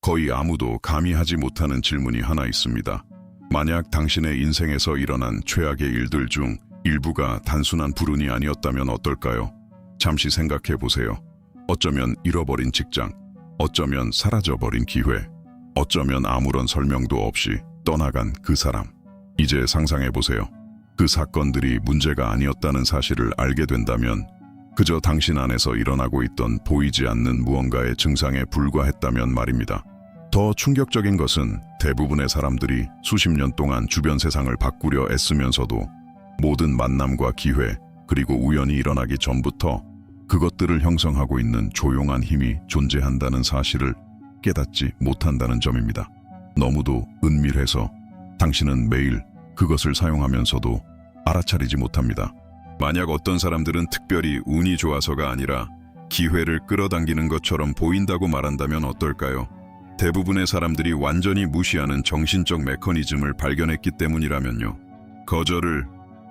거의 아무도 감히 하지 못하는 질문이 하나 있습니다. 만약 당신의 인생에서 일어난 최악의 일들 중 일부가 단순한 불운이 아니었다면 어떨까요? 잠시 생각해 보세요. 어쩌면 잃어버린 직장, 어쩌면 사라져버린 기회, 어쩌면 아무런 설명도 없이 떠나간 그 사람. 이제 상상해 보세요. 그 사건들이 문제가 아니었다는 사실을 알게 된다면 그저 당신 안에서 일어나고 있던 보이지 않는 무언가의 증상에 불과했다면 말입니다. 더 충격적인 것은 대부분의 사람들이 수십 년 동안 주변 세상을 바꾸려 애쓰면서도 모든 만남과 기회 그리고 우연이 일어나기 전부터 그것들을 형성하고 있는 조용한 힘이 존재한다는 사실을 깨닫지 못한다는 점입니다. 너무도 은밀해서 당신은 매일 그것을 사용하면서도 알아차리지 못합니다. 만약 어떤 사람들은 특별히 운이 좋아서가 아니라 기회를 끌어당기는 것처럼 보인다고 말한다면 어떨까요? 대부분의 사람들이 완전히 무시하는 정신적 메커니즘을 발견했기 때문이라면요. 거절을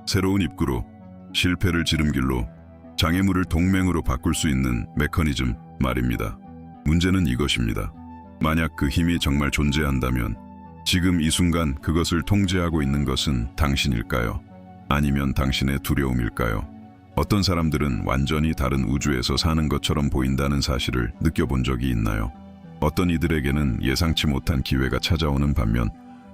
새로운 입구로, 실패를 지름길로, 장애물을 동맹으로 바꿀 수 있는 메커니즘 말입니다. 문제는 이것입니다. 만약 그 힘이 정말 존재한다면 지금 이 순간 그것을 통제하고 있는 것은 당신일까요? 아니면 당신의 두려움일까요? 어떤 사람들은 완전히 다른 우주에서 사는 것처럼 보인다는 사실을 느껴본 적이 있나요? 어떤 이들에게는 예상치 못한 기회가 찾아오는 반면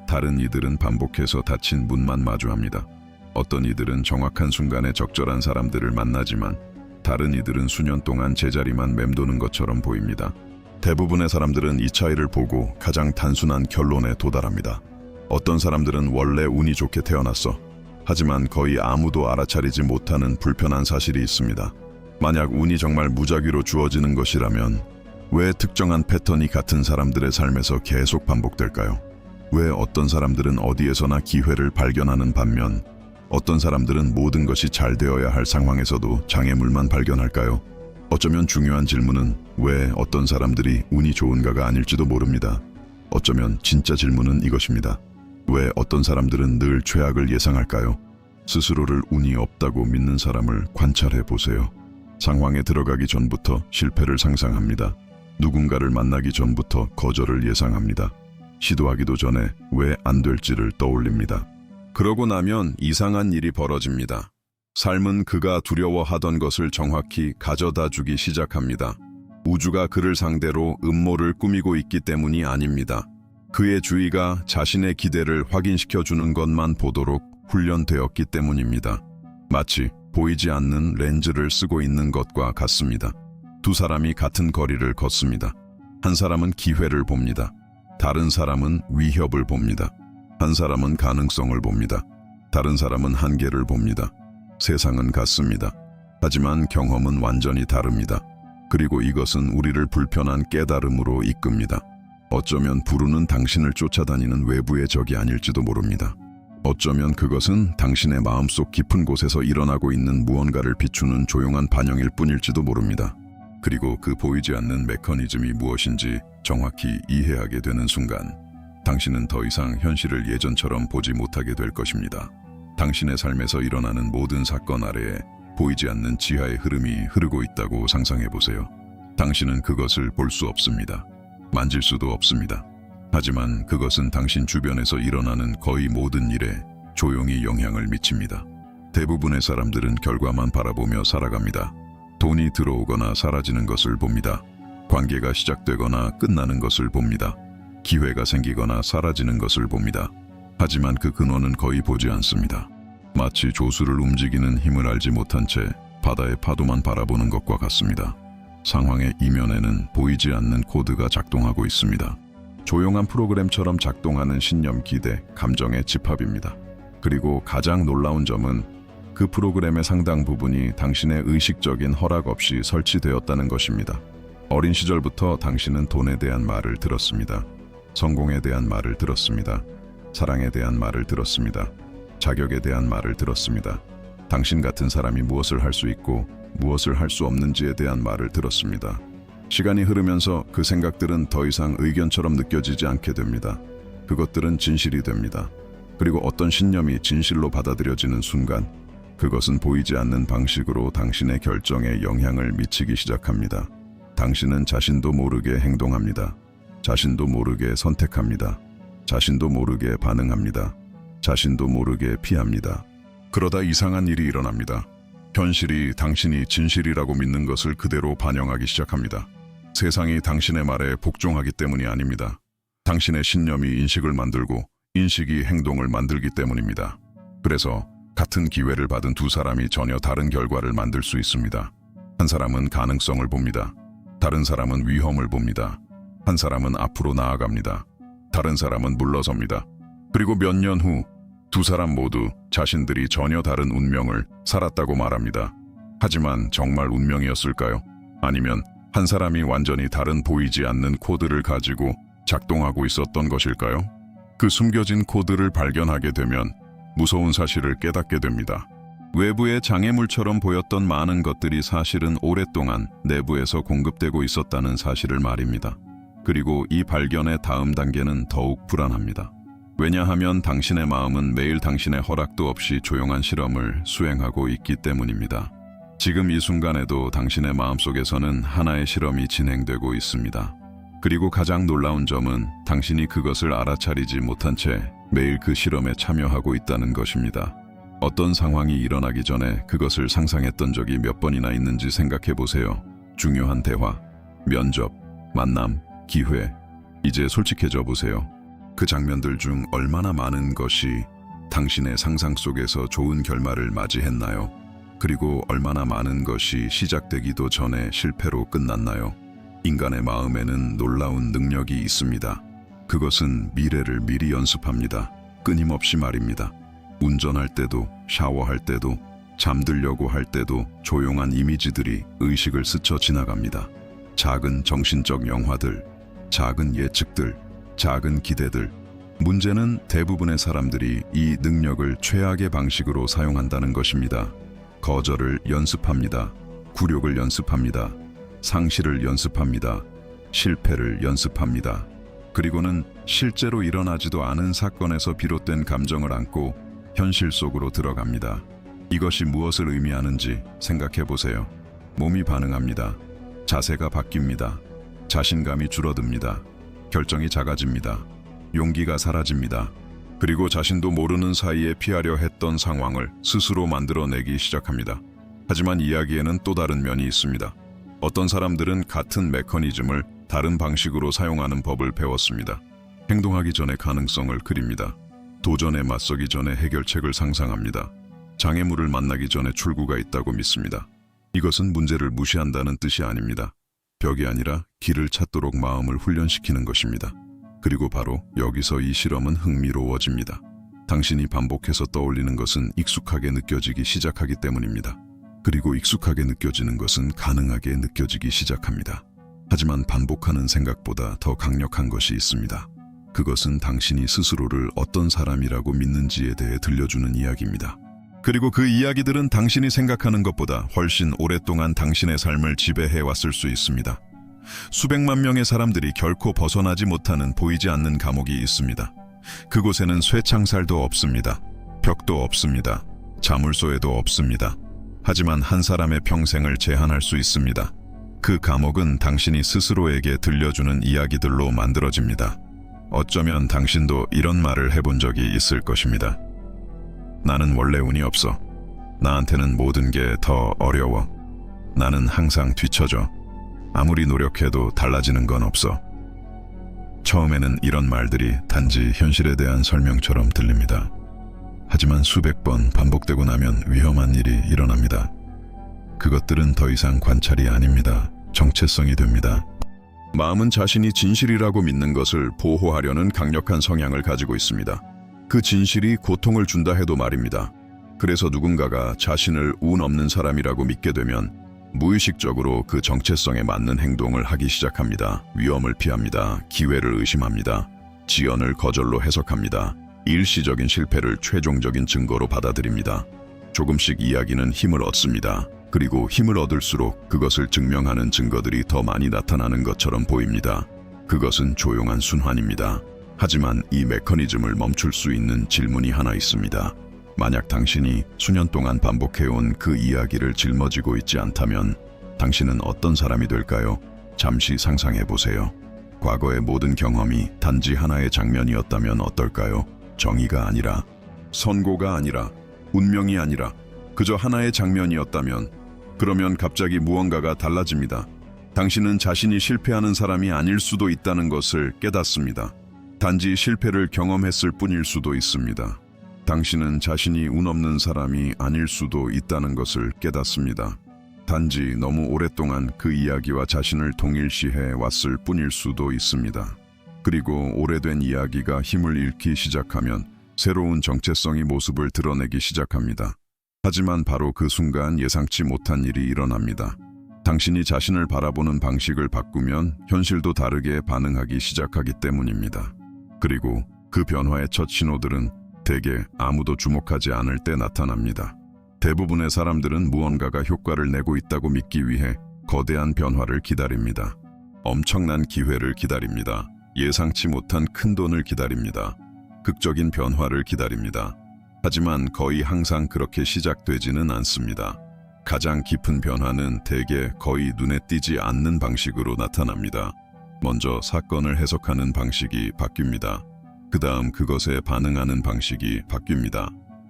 다른 이들은 반복해서 닫힌 문만 마주합니다. 어떤 이들은 정확한 순간에 적절한 사람들을 만나지만 다른 이들은 수년 동안 제자리만 맴도는 것처럼 보입니다. 대부분의 사람들은 이 차이를 보고 가장 단순한 결론에 도달합니다. 어떤 사람들은 원래 운이 좋게 태어났어. 하지만 거의 아무도 알아차리지 못하는 불편한 사실이 있습니다. 만약 운이 정말 무작위로 주어지는 것이라면 왜 특정한 패턴이 같은 사람들의 삶에서 계속 반복될까요? 왜 어떤 사람들은 어디에서나 기회를 발견하는 반면 어떤 사람들은 모든 것이 잘 되어야 할 상황에서도 장애물만 발견할까요? 어쩌면 중요한 질문은 왜 어떤 사람들이 운이 좋은가가 아닐지도 모릅니다. 어쩌면 진짜 질문은 이것입니다. 왜 어떤 사람들은 늘 최악을 예상할까요? 스스로를 운이 없다고 믿는 사람을 관찰해 보세요. 상황에 들어가기 전부터 실패를 상상합니다. 누군가를 만나기 전부터 거절을 예상합니다. 시도하기도 전에 왜 안 될지를 떠올립니다. 그러고 나면 이상한 일이 벌어집니다. 삶은 그가 두려워하던 것을 정확히 가져다 주기 시작합니다. 우주가 그를 상대로 음모를 꾸미고 있기 때문이 아닙니다. 그의 주의가 자신의 기대를 확인시켜주는 것만 보도록 훈련되었기 때문입니다. 마치 보이지 않는 렌즈를 쓰고 있는 것과 같습니다. 두 사람이 같은 거리를 걷습니다. 한 사람은 기회를 봅니다. 다른 사람은 위협을 봅니다. 한 사람은 가능성을 봅니다. 다른 사람은 한계를 봅니다. 세상은 같습니다. 하지만 경험은 완전히 다릅니다. 그리고 이것은 우리를 불편한 깨달음으로 이끕니다. 어쩌면 불운은 당신을 쫓아다니는 외부의 적이 아닐지도 모릅니다. 어쩌면 그것은 당신의 마음속 깊은 곳에서 일어나고 있는 무언가를 비추는 조용한 반영일 뿐일지도 모릅니다. 그리고 그 보이지 않는 메커니즘이 무엇인지 정확히 이해하게 되는 순간 당신은 더 이상 현실을 예전처럼 보지 못하게 될 것입니다. 당신의 삶에서 일어나는 모든 사건 아래에 보이지 않는 지하의 흐름이 흐르고 있다고 상상해 보세요. 당신은 그것을 볼 수 없습니다. 만질 수도 없습니다. 하지만 그것은 당신 주변에서 일어나는 거의 모든 일에 조용히 영향을 미칩니다. 대부분의 사람들은 결과만 바라보며 살아갑니다. 돈이 들어오거나 사라지는 것을 봅니다. 관계가 시작되거나 끝나는 것을 봅니다. 기회가 생기거나 사라지는 것을 봅니다. 하지만 그 근원은 거의 보지 않습니다. 마치 조수를 움직이는 힘을 알지 못한 채 바다의 파도만 바라보는 것과 같습니다. 상황의 이면에는 보이지 않는 코드가 작동하고 있습니다. 조용한 프로그램처럼 작동하는 신념, 기대, 감정의 집합입니다. 그리고 가장 놀라운 점은 그 프로그램의 상당 부분이 당신의 의식적인 허락 없이 설치되었다는 것입니다. 어린 시절부터 당신은 돈에 대한 말을 들었습니다. 성공에 대한 말을 들었습니다. 사랑에 대한 말을 들었습니다. 자격에 대한 말을 들었습니다. 당신 같은 사람이 무엇을 할 수 있고 무엇을 할 수 없는지에 대한 말을 들었습니다. 시간이 흐르면서 그 생각들은 더 이상 의견처럼 느껴지지 않게 됩니다. 그것들은 진실이 됩니다. 그리고 어떤 신념이 진실로 받아들여지는 순간 그것은 보이지 않는 방식으로 당신의 결정에 영향을 미치기 시작합니다. 당신은 자신도 모르게 행동합니다. 자신도 모르게 선택합니다. 자신도 모르게 반응합니다. 자신도 모르게 피합니다. 그러다 이상한 일이 일어납니다. 현실이 당신이 진실이라고 믿는 것을 그대로 반영하기 시작합니다. 세상이 당신의 말에 복종하기 때문이 아닙니다. 당신의 신념이 인식을 만들고 인식이 행동을 만들기 때문입니다. 그래서 같은 기회를 받은 두 사람이 전혀 다른 결과를 만들 수 있습니다. 한 사람은 가능성을 봅니다. 다른 사람은 위험을 봅니다. 한 사람은 앞으로 나아갑니다. 다른 사람은 물러섭니다. 그리고 몇 년 후 두 사람 모두 자신들이 전혀 다른 운명을 살았다고 말합니다. 하지만 정말 운명이었을까요? 아니면 한 사람이 완전히 다른 보이지 않는 코드를 가지고 작동하고 있었던 것일까요? 그 숨겨진 코드를 발견하게 되면 무서운 사실을 깨닫게 됩니다. 외부의 장애물처럼 보였던 많은 것들이 사실은 오랫동안 내부에서 공급되고 있었다는 사실을 말입니다. 그리고 이 발견의 다음 단계는 더욱 불안합니다. 왜냐하면 당신의 마음은 매일 당신의 허락도 없이 조용한 실험을 수행하고 있기 때문입니다. 지금 이 순간에도 당신의 마음속에서는 하나의 실험이 진행되고 있습니다. 그리고 가장 놀라운 점은 당신이 그것을 알아차리지 못한 채 매일 그 실험에 참여하고 있다는 것입니다. 어떤 상황이 일어나기 전에 그것을 상상했던 적이 몇 번이나 있는지 생각해 보세요. 중요한 대화, 면접, 만남, 기회. 이제 솔직해져 보세요. 그 장면들 중 얼마나 많은 것이 당신의 상상 속에서 좋은 결말을 맞이했나요? 그리고 얼마나 많은 것이 시작되기도 전에 실패로 끝났나요? 인간의 마음에는 놀라운 능력이 있습니다. 그것은 미래를 미리 연습합니다. 끊임없이 말입니다. 운전할 때도, 샤워할 때도, 잠들려고 할 때도 조용한 이미지들이 의식을 스쳐 지나갑니다. 작은 정신적 영화들, 작은 예측들, 작은 기대들. 문제는 대부분의 사람들이 이 능력을 최악의 방식으로 사용한다는 것입니다. 거절을 연습합니다. 굴욕을 연습합니다. 상실을 연습합니다. 실패를 연습합니다. 그리고는 실제로 일어나지도 않은 사건에서 비롯된 감정을 안고 현실 속으로 들어갑니다. 이것이 무엇을 의미하는지 생각해 보세요. 몸이 반응합니다. 자세가 바뀝니다. 자신감이 줄어듭니다. 결정이 작아집니다. 용기가 사라집니다. 그리고 자신도 모르는 사이에 피하려 했던 상황을 스스로 만들어내기 시작합니다. 하지만 이야기에는 또 다른 면이 있습니다. 어떤 사람들은 같은 메커니즘을 다른 방식으로 사용하는 법을 배웠습니다. 행동하기 전에 가능성을 그립니다. 도전에 맞서기 전에 해결책을 상상합니다. 장애물을 만나기 전에 출구가 있다고 믿습니다. 이것은 문제를 무시한다는 뜻이 아닙니다. 벽이 아니라 길을 찾도록 마음을 훈련시키는 것입니다. 그리고 바로 여기서 이 실험은 흥미로워집니다. 당신이 반복해서 떠올리는 것은 익숙하게 느껴지기 시작하기 때문입니다. 그리고 익숙하게 느껴지는 것은 가능하게 느껴지기 시작합니다. 하지만 반복하는 생각보다 더 강력한 것이 있습니다. 그것은 당신이 스스로를 어떤 사람이라고 믿는지에 대해 들려주는 이야기입니다. 그리고 그 이야기들은 당신이 생각하는 것보다 훨씬 오랫동안 당신의 삶을 지배해왔을 수 있습니다. 수백만 명의 사람들이 결코 벗어나지 못하는 보이지 않는 감옥이 있습니다. 그곳에는 쇠창살도 없습니다. 벽도 없습니다. 자물쇠도 없습니다. 하지만 한 사람의 평생을 제한할 수 있습니다. 그 감옥은 당신이 스스로에게 들려주는 이야기들로 만들어집니다. 어쩌면 당신도 이런 말을 해본 적이 있을 것입니다. 나는 원래 운이 없어. 나한테는 모든 게 더 어려워. 나는 항상 뒤처져. 아무리 노력해도 달라지는 건 없어. 처음에는 이런 말들이 단지 현실에 대한 설명처럼 들립니다. 하지만 수백 번 반복되고 나면 위험한 일이 일어납니다. 그것들은 더 이상 관찰이 아닙니다. 정체성이 됩니다. 마음은 자신이 진실이라고 믿는 것을 보호하려는 강력한 성향을 가지고 있습니다. 그 진실이 고통을 준다 해도 말입니다. 그래서 누군가가 자신을 운 없는 사람이라고 믿게 되면 무의식적으로 그 정체성에 맞는 행동을 하기 시작합니다. 위험을 피합니다. 기회를 의심합니다. 지연을 거절로 해석합니다. 일시적인 실패를 최종적인 증거로 받아들입니다. 조금씩 이야기는 힘을 얻습니다. 그리고 힘을 얻을수록 그것을 증명하는 증거들이 더 많이 나타나는 것처럼 보입니다. 그것은 조용한 순환입니다. 하지만 이 메커니즘을 멈출 수 있는 질문이 하나 있습니다. 만약 당신이 수년 동안 반복해온 그 이야기를 짊어지고 있지 않다면 당신은 어떤 사람이 될까요? 잠시 상상해 보세요. 과거의 모든 경험이 단지 하나의 장면이었다면 어떨까요? 정의가 아니라, 선고가 아니라, 운명이 아니라 그저 하나의 장면이었다면, 그러면 갑자기 무언가가 달라집니다. 당신은 자신이 실패하는 사람이 아닐 수도 있다는 것을 깨닫습니다. 단지 실패를 경험했을 뿐일 수도 있습니다. 당신은 자신이 운 없는 사람이 아닐 수도 있다는 것을 깨닫습니다. 단지 너무 오랫동안 그 이야기와 자신을 동일시해 왔을 뿐일 수도 있습니다. 그리고 오래된 이야기가 힘을 잃기 시작하면 새로운 정체성이 모습을 드러내기 시작합니다. 하지만 바로 그 순간 예상치 못한 일이 일어납니다. 당신이 자신을 바라보는 방식을 바꾸면 현실도 다르게 반응하기 시작하기 때문입니다. 그리고 그 변화의 첫 신호들은 대개 아무도 주목하지 않을 때 나타납니다. 대부분의 사람들은 무언가가 효과를 내고 있다고 믿기 위해 거대한 변화를 기다립니다. 엄청난 기회를 기다립니다. 예상치 못한 큰 돈을 기다립니다. 극적인 변화를 기다립니다. 하지만 거의 항상 그렇게 시작되지는 않습니다. 가장 깊은 변화는 대개 거의 눈에 띄지 않는 방식으로 나타납니다. 먼저 사건을 해석하는 방식이 바뀝니다. 그 다음 그것에 반응하는 방식이 바뀝니다.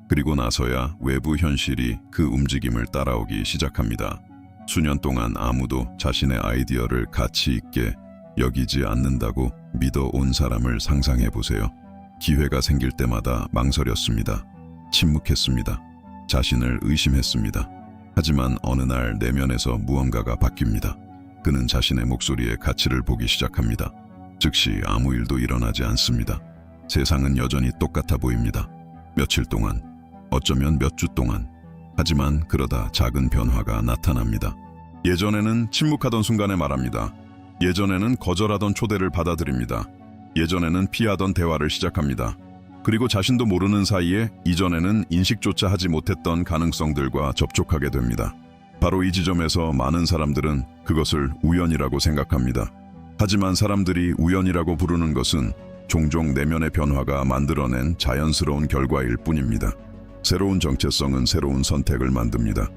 그리고 나서야 외부 현실이 그 움직임을 따라오기 시작합니다. 수년 동안 아무도 자신의 아이디어를 가치 있게 여기지 않는다고 믿어온 사람을 상상해 보세요. 기회가 생길 때마다 망설였습니다. 침묵했습니다. 자신을 의심했습니다. 하지만 어느 날 내면에서 무언가가 바뀝니다. 그는 자신의 목소리에 가치를 보기 시작합니다. 즉시 아무 일도 일어나지 않습니다. 세상은 여전히 똑같아 보입니다. 며칠 동안, 어쩌면 몇 주 동안. 하지만 그러다 작은 변화가 나타납니다. 예전에는 침묵하던 순간에 말합니다. 예전에는 거절하던 초대를 받아들입니다. 예전에는 피하던 대화를 시작합니다. 그리고 자신도 모르는 사이에 이전에는 인식조차 하지 못했던 가능성들과 접촉하게 됩니다. 바로 이 지점에서 많은 사람들은 그것을 우연이라고 생각합니다. 하지만 사람들이 우연이라고 부르는 것은 종종 내면의 변화가 만들어낸 자연스러운 결과일 뿐입니다. 새로운 정체성은 새로운 선택을 만듭니다.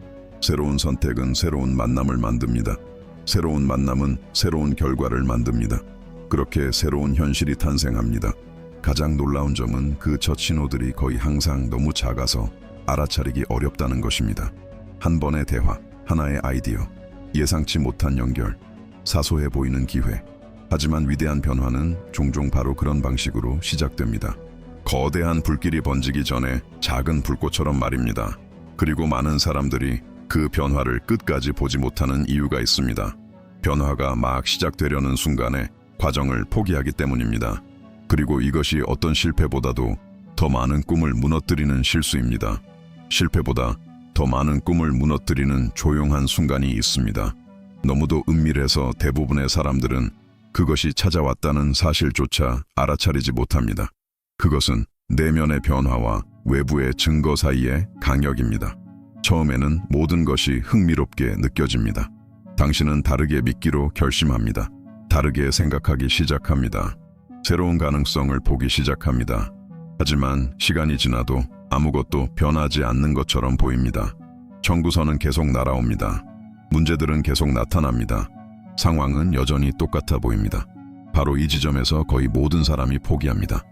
새로운 선택은 새로운 만남을 만듭니다. 새로운 만남은 새로운 결과를 만듭니다. 그렇게 새로운 현실이 탄생합니다. 가장 놀라운 점은 그 첫 신호들이 거의 항상 너무 작아서 알아차리기 어렵다는 것입니다. 한 번의 대화, 하나의 아이디어, 예상치 못한 연결, 사소해 보이는 기회. 하지만 위대한 변화는 종종 바로 그런 방식으로 시작됩니다. 거대한 불길이 번지기 전에 작은 불꽃처럼 말입니다. 그리고 많은 사람들이 그 변화를 끝까지 보지 못하는 이유가 있습니다. 변화가 막 시작되려는 순간에 과정을 포기하기 때문입니다. 그리고 이것이 어떤 실패보다도 더 많은 꿈을 무너뜨리는 실수입니다. 실패보다 더 많은 꿈을 무너뜨리는 조용한 순간이 있습니다. 너무도 은밀해서 대부분의 사람들은 그것이 찾아왔다는 사실조차 알아차리지 못합니다. 그것은 내면의 변화와 외부의 증거 사이의 간격입니다. 처음에는 모든 것이 흥미롭게 느껴집니다. 당신은 다르게 믿기로 결심합니다. 다르게 생각하기 시작합니다. 새로운 가능성을 보기 시작합니다. 하지만 시간이 지나도 아무것도 변하지 않는 것처럼 보입니다. 청구서는 계속 날아옵니다. 문제들은 계속 나타납니다. 상황은 여전히 똑같아 보입니다. 바로 이 지점에서 거의 모든 사람이 포기합니다.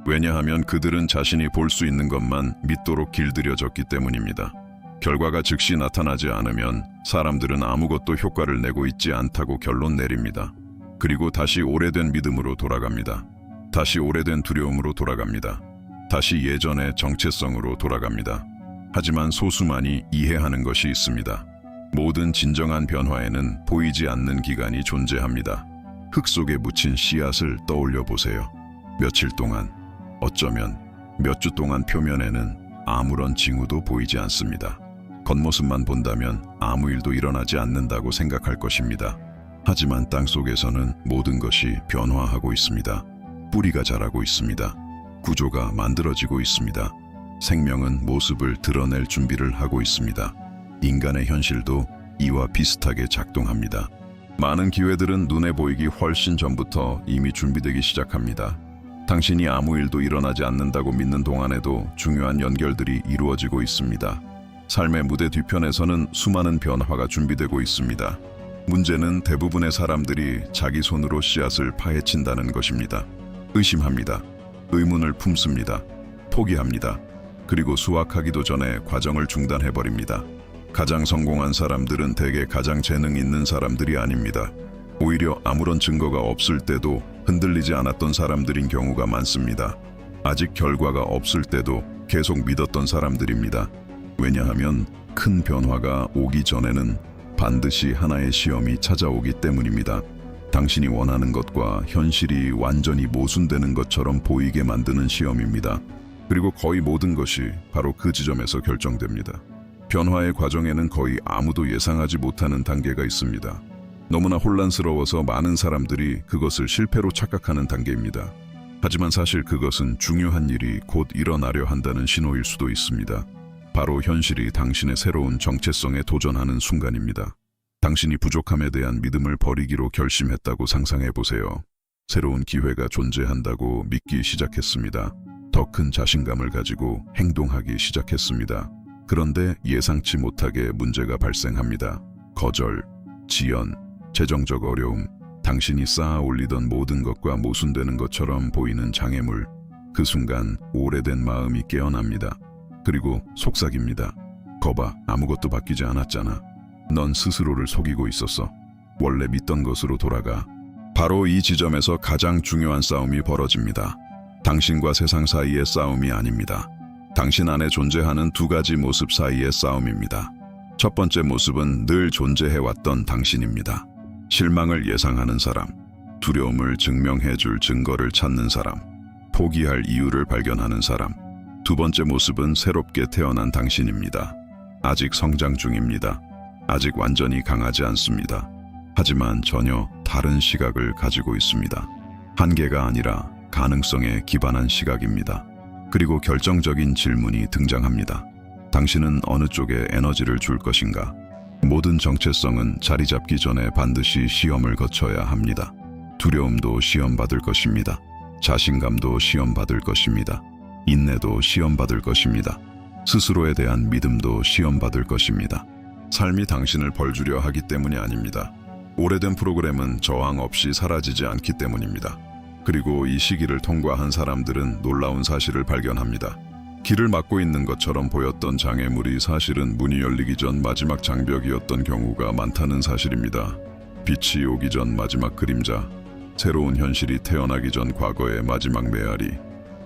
왜냐하면 그들은 자신이 볼 수 있는 것만 믿도록 길들여졌기 때문입니다. 결과가 즉시 나타나지 않으면 사람들은 아무것도 효과를 내고 있지 않다고 결론 내립니다. 그리고 다시 오래된 믿음으로 돌아갑니다. 다시 오래된 두려움으로 돌아갑니다. 다시 예전의 정체성으로 돌아갑니다. 하지만 소수만이 이해하는 것이 있습니다. 모든 진정한 변화에는 보이지 않는 기간이 존재합니다. 흙 속에 묻힌 씨앗을 떠올려 보세요. 며칠 동안, 어쩌면 몇 주 동안 표면에는 아무런 징후도 보이지 않습니다. 겉모습만 본다면 아무 일도 일어나지 않는다고 생각할 것입니다. 하지만 땅속에서는 모든 것이 변화하고 있습니다. 뿌리가 자라고 있습니다. 구조가 만들어지고 있습니다. 생명은 모습을 드러낼 준비를 하고 있습니다. 인간의 현실도 이와 비슷하게 작동합니다. 많은 기회들은 눈에 보이기 훨씬 전부터 이미 준비되기 시작합니다. 당신이 아무 일도 일어나지 않는다고 믿는 동안에도 중요한 연결들이 이루어지고 있습니다. 삶의 무대 뒤편에서는 수많은 변화가 준비되고 있습니다. 문제는 대부분의 사람들이 자기 손으로 씨앗을 파헤친다는 것입니다. 의심합니다. 의문을 품습니다. 포기합니다. 그리고 수확하기도 전에 과정을 중단해버립니다. 가장 성공한 사람들은 대개 가장 재능 있는 사람들이 아닙니다. 오히려 아무런 증거가 없을 때도 흔들리지 않았던 사람들인 경우가 많습니다. 아직 결과가 없을 때도 계속 믿었던 사람들입니다. 왜냐하면 큰 변화가 오기 전에는 반드시 하나의 시험이 찾아오기 때문입니다. 당신이 원하는 것과 현실이 완전히 모순되는 것처럼 보이게 만드는 시험입니다. 그리고 거의 모든 것이 바로 그 지점에서 결정됩니다. 변화의 과정에는 거의 아무도 예상하지 못하는 단계가 있습니다. 너무나 혼란스러워서 많은 사람들이 그것을 실패로 착각하는 단계입니다. 하지만 사실 그것은 중요한 일이 곧 일어나려 한다는 신호일 수도 있습니다. 바로 현실이 당신의 새로운 정체성에 도전하는 순간입니다. 당신이 부족함에 대한 믿음을 버리기로 결심했다고 상상해 보세요. 새로운 기회가 존재한다고 믿기 시작했습니다. 더 큰 자신감을 가지고 행동하기 시작했습니다. 그런데 예상치 못하게 문제가 발생합니다. 거절, 지연, 재정적 어려움, 당신이 쌓아 올리던 모든 것과 모순되는 것처럼 보이는 장애물. 그 순간 오래된 마음이 깨어납니다. 그리고 속삭입니다. 거봐, 아무것도 바뀌지 않았잖아. 넌 스스로를 속이고 있었어. 원래 믿던 것으로 돌아가. 바로 이 지점에서 가장 중요한 싸움이 벌어집니다. 당신과 세상 사이의 싸움이 아닙니다. 당신 안에 존재하는 두 가지 모습 사이의 싸움입니다. 첫 번째 모습은 늘 존재해왔던 당신입니다. 실망을 예상하는 사람, 두려움을 증명해줄 증거를 찾는 사람, 포기할 이유를 발견하는 사람. 두 번째 모습은 새롭게 태어난 당신입니다. 아직 성장 중입니다. 아직 완전히 강하지 않습니다. 하지만 전혀 다른 시각을 가지고 있습니다. 한계가 아니라 가능성에 기반한 시각입니다. 그리고 결정적인 질문이 등장합니다. 당신은 어느 쪽에 에너지를 줄 것인가? 모든 정체성은 자리 잡기 전에 반드시 시험을 거쳐야 합니다. 두려움도 시험받을 것입니다. 자신감도 시험받을 것입니다. 인내도 시험받을 것입니다. 스스로에 대한 믿음도 시험받을 것입니다. 삶이 당신을 벌주려 하기 때문이 아닙니다. 오래된 프로그램은 저항 없이 사라지지 않기 때문입니다. 그리고 이 시기를 통과한 사람들은 놀라운 사실을 발견합니다. 길을 막고 있는 것처럼 보였던 장애물이 사실은 문이 열리기 전 마지막 장벽이었던 경우가 많다는 사실입니다. 빛이 오기 전 마지막 그림자, 새로운 현실이 태어나기 전 과거의 마지막 메아리.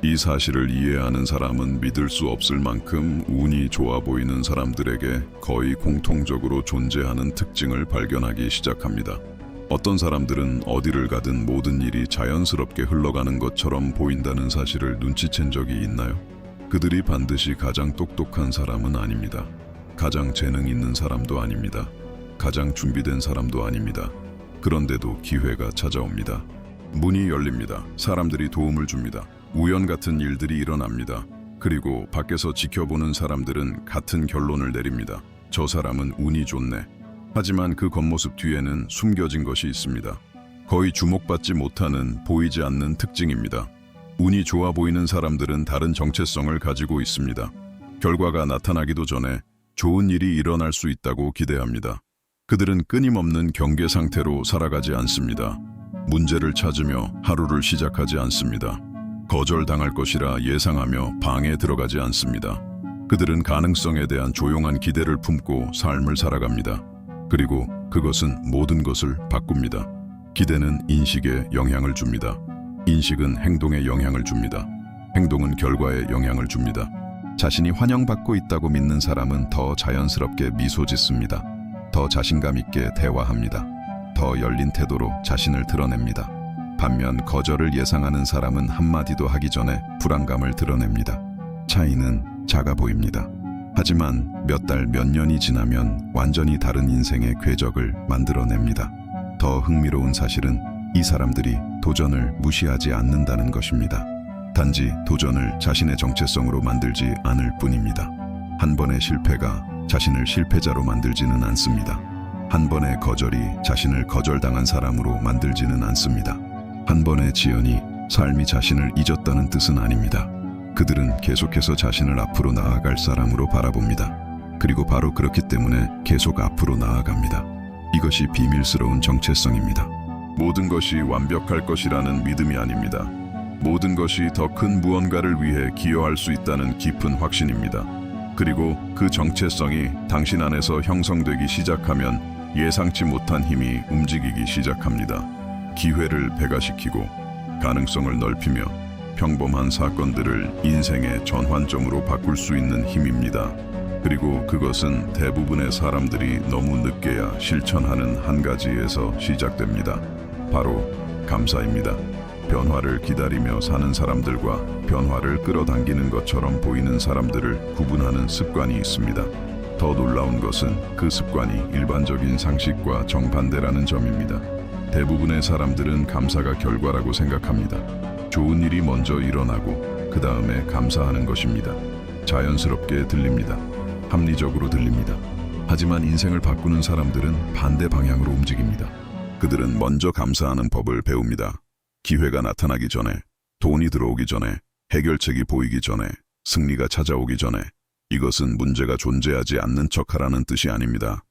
이 사실을 이해하는 사람은 믿을 수 없을 만큼 운이 좋아 보이는 사람들에게 거의 공통적으로 존재하는 특징을 발견하기 시작합니다. 어떤 사람들은 어디를 가든 모든 일이 자연스럽게 흘러가는 것처럼 보인다는 사실을 눈치챈 적이 있나요? 그들이 반드시 가장 똑똑한 사람은 아닙니다. 가장 재능 있는 사람도 아닙니다. 가장 준비된 사람도 아닙니다. 그런데도 기회가 찾아옵니다. 문이 열립니다. 사람들이 도움을 줍니다. 우연 같은 일들이 일어납니다. 그리고 밖에서 지켜보는 사람들은 같은 결론을 내립니다. 저 사람은 운이 좋네. 하지만 그 겉모습 뒤에는 숨겨진 것이 있습니다. 거의 주목받지 못하는, 보이지 않는 특징입니다. 운이 좋아 보이는 사람들은 다른 정체성을 가지고 있습니다. 결과가 나타나기도 전에 좋은 일이 일어날 수 있다고 기대합니다. 그들은 끊임없는 경계 상태로 살아가지 않습니다. 문제를 찾으며 하루를 시작하지 않습니다. 거절당할 것이라 예상하며 방에 들어가지 않습니다. 그들은 가능성에 대한 조용한 기대를 품고 삶을 살아갑니다. 그리고 그것은 모든 것을 바꿉니다. 기대는 인식에 영향을 줍니다. 인식은 행동에 영향을 줍니다. 행동은 결과에 영향을 줍니다. 자신이 환영받고 있다고 믿는 사람은 더 자연스럽게 미소 짓습니다. 더 자신감 있게 대화합니다. 더 열린 태도로 자신을 드러냅니다. 반면 거절을 예상하는 사람은 한마디도 하기 전에 불안감을 드러냅니다. 차이는 작아 보입니다. 하지만 몇 달, 몇 년이 지나면 완전히 다른 인생의 궤적을 만들어냅니다. 더 흥미로운 사실은 이 사람들이 도전을 무시하지 않는다는 것입니다. 단지 도전을 자신의 정체성으로 만들지 않을 뿐입니다. 한 번의 실패가 자신을 실패자로 만들지는 않습니다. 한 번의 거절이 자신을 거절당한 사람으로 만들지는 않습니다. 한 번의 지연이 삶이 자신을 잊었다는 뜻은 아닙니다. 그들은 계속해서 자신을 앞으로 나아갈 사람으로 바라봅니다. 그리고 바로 그렇기 때문에 계속 앞으로 나아갑니다. 이것이 비밀스러운 정체성입니다. 모든 것이 완벽할 것이라는 믿음이 아닙니다. 모든 것이 더 큰 무언가를 위해 기여할 수 있다는 깊은 확신입니다. 그리고 그 정체성이 당신 안에서 형성되기 시작하면 예상치 못한 힘이 움직이기 시작합니다. 기회를 배가시키고 가능성을 넓히며 평범한 사건들을 인생의 전환점으로 바꿀 수 있는 힘입니다. 그리고 그것은 대부분의 사람들이 너무 늦게야 실천하는 한 가지에서 시작됩니다. 바로 감사입니다. 변화를 기다리며 사는 사람들과 변화를 끌어당기는 것처럼 보이는 사람들을 구분하는 습관이 있습니다. 더 놀라운 것은 그 습관이 일반적인 상식과 정반대라는 점입니다. 대부분의 사람들은 감사가 결과라고 생각합니다. 좋은 일이 먼저 일어나고 그 다음에 감사하는 것입니다. 자연스럽게 들립니다. 합리적으로 들립니다. 하지만 인생을 바꾸는 사람들은 반대 방향으로 움직입니다. 그들은 먼저 감사하는 법을 배웁니다. 기회가 나타나기 전에, 돈이 들어오기 전에, 해결책이 보이기 전에, 승리가 찾아오기 전에. 이것은 문제가 존재하지 않는 척하라는 뜻이 아닙니다.